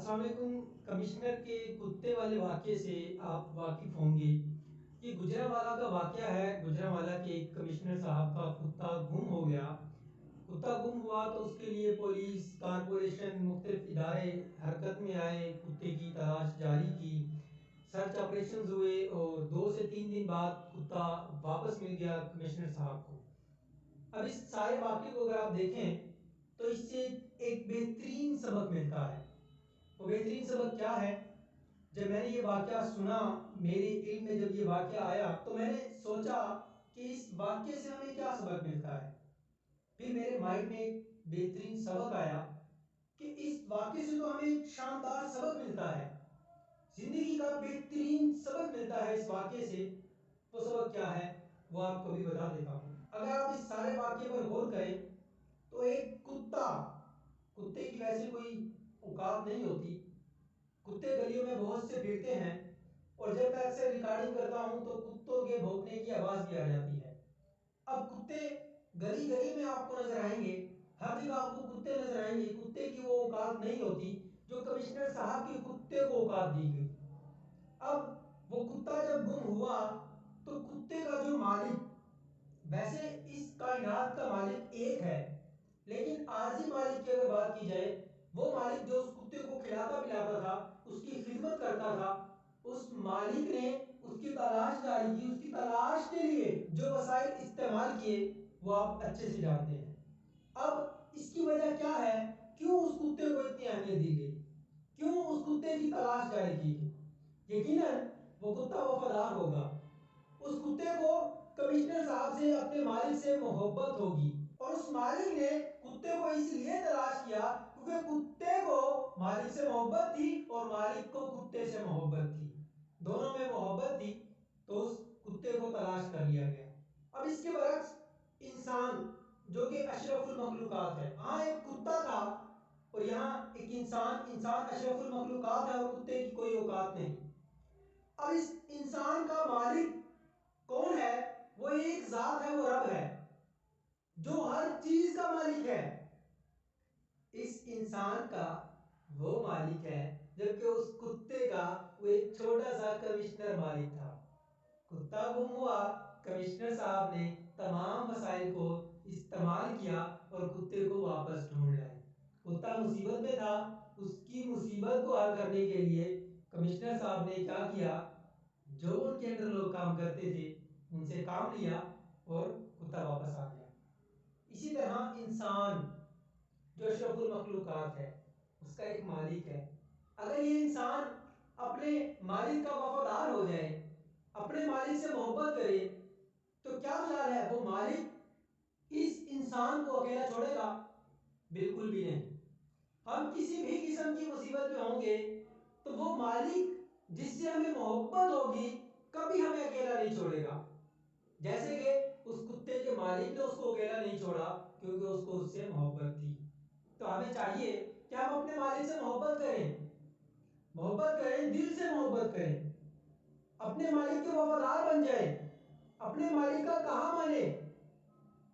السلام علیکم۔ کمشنر کے کتے والے واقعے سے آپ واقف ہوں گے۔ یہ گجرانوالہ کا واقعہ ہے۔ گجرانوالہ کے ایک کمشنر صاحب کا کتا گم ہو گیا۔ کتا گم ہوا تو اس کے لیے پولیس، کارپوریشن، مختلف ادارے حرکت میں آئے، کتے کی تلاش جاری کی، سرچ آپریشنز ہوئے اور 2 سے 3 دن بعد کتا واپس مل گیا کمشنر صاحب کو۔ اب اس سارے واقعے کو اگر آپ دیکھیں تو اس سے ایک بہترین سبق ملتا ہے۔ وہ بہترین سبق کیا ہے؟ جب میں نے یہ واقعہ سنا، میرے علم میں جب یہ واقعہ آیا تو میں نے سوچا کہ اس واقعے سے ہمیں کیا سبق ملتا ہے۔ پھر میرے مائنڈ میں ایک بہترین سبق آیا کہ اس واقعے سے تو ہمیں ایک شاندار سبق ملتا ہے، زندگی کا بہترین سبق ملتا ہے اس واقعے سے۔ وہ سبق کیا ہے وہ آپ کو بھی بتا دیتا ہوں۔ اگر آپ اس سارے واقعے پر غور کریں تو ایک کتے کی ویسے کوئی اوقات نہیں ہوتی۔ کتے گلیوں میں بہت سے پھرتے ہیں اور جب میں اکثر ریکارڈنگ کرتا ہوں تو کتوں کے بھونکنے کی آواز بھی آ جاتی ہے۔ اب کتے گلی گلی میں آپ کو نظر آئیں گے، ہر جگہ آپ کو کتے نظر آئیں گے۔ کتے کی وہ اوقات نہیں ہوتی جو کمشنر صاحب کے کتے کو اوقات دی گئی۔ اب وہ کتا جب گم ہوا تو کتے کا جو مالک، ویسے اس کائنات کا مالک ایک ہے، لیکن عارضی مالک کی اگر بات کی جائے، وہ مالک جو اس کتے کو کھلاتا پلاتا تھا، اس کی خدمت کرتا تھا، اس مالک نے اس کی تلاش جاری کی۔ اس کی تلاش کے لیے جو وسائل استعمال کیے وہ آپ اچھے سے جانتے ہیں۔ اب اس کی وجہ کیا ہے؟ کیوں اس کتے کو اتنی اہمیت دی گئی؟ کیوں اس کتے کی تلاش جاری کی گئی؟ یقیناً وہ کتا وفادار ہوگا۔ اس کتے کو کمشنر صاحب سے، اپنے مالک سے محبت ہوگی، اور اس مالک نے کتے کو اس لیے تلاش کیا کیونکہ کتے کو مالک سے محبت تھی اور مالک کو کتے سے محبت تھی، دونوں میں محبت تھی، تو اس کتے کو تلاش کر لیا گیا۔ اب اس کے برعکس انسان جو کہ اشرف المخلوقات ہے، ہاں ایک کتا تھا اور یہاں ایک انسان اشرف المخلوقات ہے اور کتے کی کوئی اوقات نہیں۔ اب اس انسان کا مالک کون ہے؟ وہ ایک ذات ہے، وہ رب ہے جو ہر چیز کا مالک ہے۔ اس انسان کا وہ مالک ہے، جبکہ اس کتے کا وہ ایک چھوٹا سا کمشنر مالک تھا۔ کتا گم ہوا، کمشنر صاحب نے تمام وسائل کو استعمال کیا اور کتے کو واپس ڈھونڈ لائے۔ کتا مصیبت میں تھا، اس کی مصیبت کو حل کرنے کے لیے کمشنر صاحب نے کیا کیا؟ جو ان کے اندر لوگ کام کرتے تھے ان سے کام لیا اور کتا واپس آ گیا۔ اسی طرح انسان جو اشرف المخلوقات ہے، اس کا ایک مالک ہے۔ اگر یہ انسان اپنے مالک کا وفادار ہو جائے، اپنے مالک سے محبت کرے، تو کیا خیال ہے وہ مالک اس انسان کو اکیلا چھوڑے گا؟ بالکل بھی نہیں۔ ہم کسی بھی قسم کی مصیبت میں ہوں گے تو وہ مالک جس سے ہمیں محبت ہوگی کبھی ہمیں اکیلا نہیں چھوڑے گا، جیسے کہ اس کتے کے مالک نے اس کو اکیلا نہیں چھوڑا کیونکہ اس کو اس سے محبت تھی۔ تو ہمیں چاہیے کہ ہم اپنے مالک سے محبت کریں، دل سے محبت کریں، اپنے مالک کے وفادار بن جائیں، اپنے مالک کا کہا مانیں۔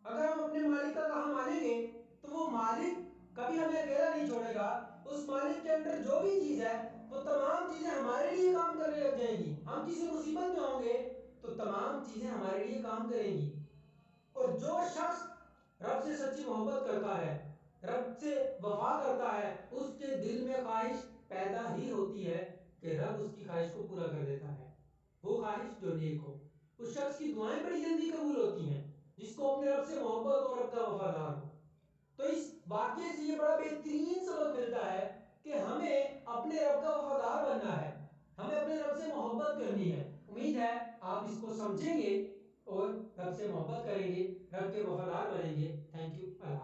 اگر ہم اپنے مالک کا کہا مانیں گے تو وہ مالک کبھی ہمیں اکیلا نہیں چھوڑے گا۔ اس مالک کے اندر جو بھی چیز ہے وہ تمام چیزیں ہمارے لیے کام کرنے لگ جائیں گی۔ ہم کسی مصیبت میں ہوں گے تو تمام چیزیں ہمارے لیے کام کریں گی۔ اور جو شخص رب سے سچی محبت کرتا ہے، رب سے وفا کرتا ہے، اس کے دل میں خواہش پیدا ہی ہوتی ہے کہ رب اس کی خواہش کو پورا کر دیتا ہے، وہ خواہش جو نیک ہو۔ اس شخص کی دعائیں بڑی جلدی قبول ہوتی ہیں جس کو اپنے رب سے محبت اور رب کا وفادار ہو۔ تو اس واقعے سے یہ بڑا بہترین سبق ملتا ہے کہ ہمیں اپنے رب کا وفادار بننا ہے، ہمیں اپنے رب سے محبت کرنی ہے۔ امید ہے آپ اس کو سمجھیں گے اور رب سے محبت کریں گے، رب کے وفادار بنیں گے۔ Thank you. اللہ